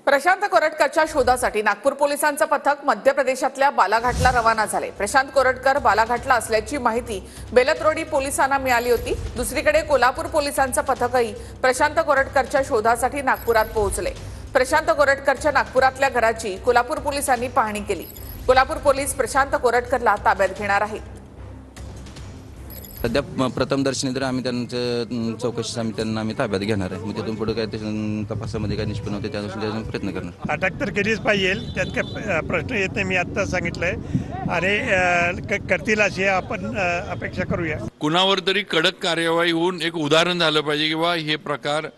प्रशांत कोरटकरच्या शोधासाठी नागपूर पोलिसांचं पथक मध्य प्रदेशातल्या बालाघाटला रवाना झाले। प्रशांत कोरटकर बालाघाटला असल्याची माहिती बेलत्रोडी पोलिसांना मिळाली होती। दुसरीकडे कोल्हापूर पोलिसांचं पथकही प्रशांत कोरटकरच्या शोधासाठी नागपुरात पोहोचले। प्रशांत कोरटकरच्या नागपुरातल्या घराची कोल्हापूर पोलिसांनी पाहणी केली। कोल्हापूर पोलीस प्रशांत कोरटकरला ताब्यात घेणार आहेत। सध्या प्रथमदर्शनी तर आम्ही त्यांच्या चौकशीसाठी त्यांना आम्ही ताब्यात घेणार आहे। मग तिथून पुढे काय तपासामध्ये काय निष्पन्न होते त्यानुसार प्रयत्न करणार। अटक तर केलीच पाहिजे, त्यात काय प्रश्न येत नाही। मी आता सांगितलंय आणि करतील अशी आपण अपेक्षा करूया। कुणावर तरी कडक कार्यवाही होऊन एक उदाहरण झालं पाहिजे किंवा हे प्रकार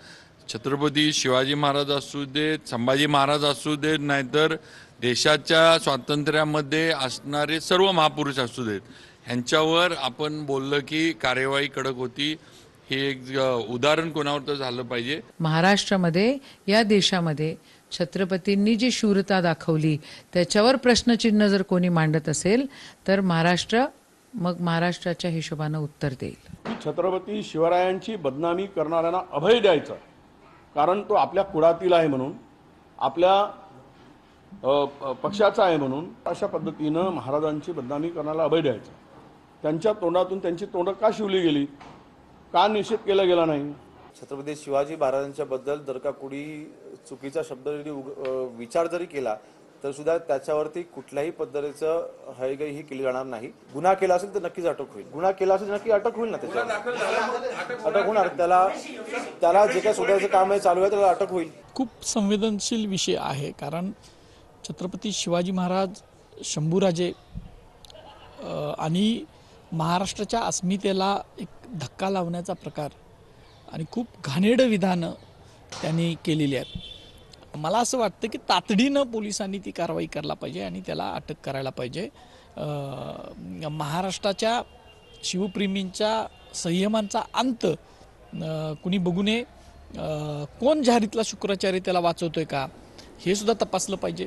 छत्रपती शिवाजी महाराज असू देत, संभाजी महाराज असू देत, नाहीतर देशाच्या स्वातंत्र्यामध्ये असणारे सर्व महापुरुष असू देत, ह्यांच्यावर आपण बोललं की कार्यवाही कडक होती। हे एक उदाहरण कोणावर तर झालं पाहिजे। महाराष्ट्रामध्ये या देशामध्ये छत्रपतींनी जी शूरता दाखवली त्याच्यावर प्रश्नचिन्ह जर कोणी मांडत असेल तर महाराष्ट्र मग महाराष्ट्राच्या हिशोबाने उत्तर देईल। छत्रपती शिवरायांची बदनामी करणाऱ्यांना अभय द्यायचं, कारण तो आपल्या कुळातील आहे म्हणून, आपल्या पक्षाचा आहे म्हणून अशा पद्धतीनं महाराजांची बदनामी करण्याला अभय द्यायचं। त्यांच्या तोंडातून त्यांची तोंड का शिवली गेली, का निषेध केला गेला नाही? छत्रपती शिवाजी महाराजांच्या बद्दल जर का कुणी चुकीचा शब्द विचार जरी केला तर सुद्धा त्याच्यावरती कुठल्याही पद्धतीचं हयगय ही केली जाणार नाही। गुन्हा केला असेल तर नक्कीच अटक होईल, गुन्हा केला असेल तर नक्की अटक होईल ना, त्याच्यावर अटक होणार। त्याला जे काही शोधायचं काम आहे चालू आहे त्याला अटक होईल। खूप संवेदनशील विषय आहे, कारण छत्रपती शिवाजी महाराज, शंभूराजे आणि महाराष्ट्राच्या अस्मितेला एक धक्का लावण्याचा प्रकार आणि खूप घाणेरडं विधानं त्यांनी केलेली आहेत। मला असं वाटतं की तातडीनं पोलिसांनी ती कारवाई करायला पाहिजे आणि त्याला अटक करायला पाहिजे। महाराष्ट्राच्या शिवप्रेमींच्या संयमांचा अंत कुणी बघू नये। कोण झारीतला शुक्राचार्य त्याला वाचवतोय का हे सुद्धा तपासलं पाहिजे।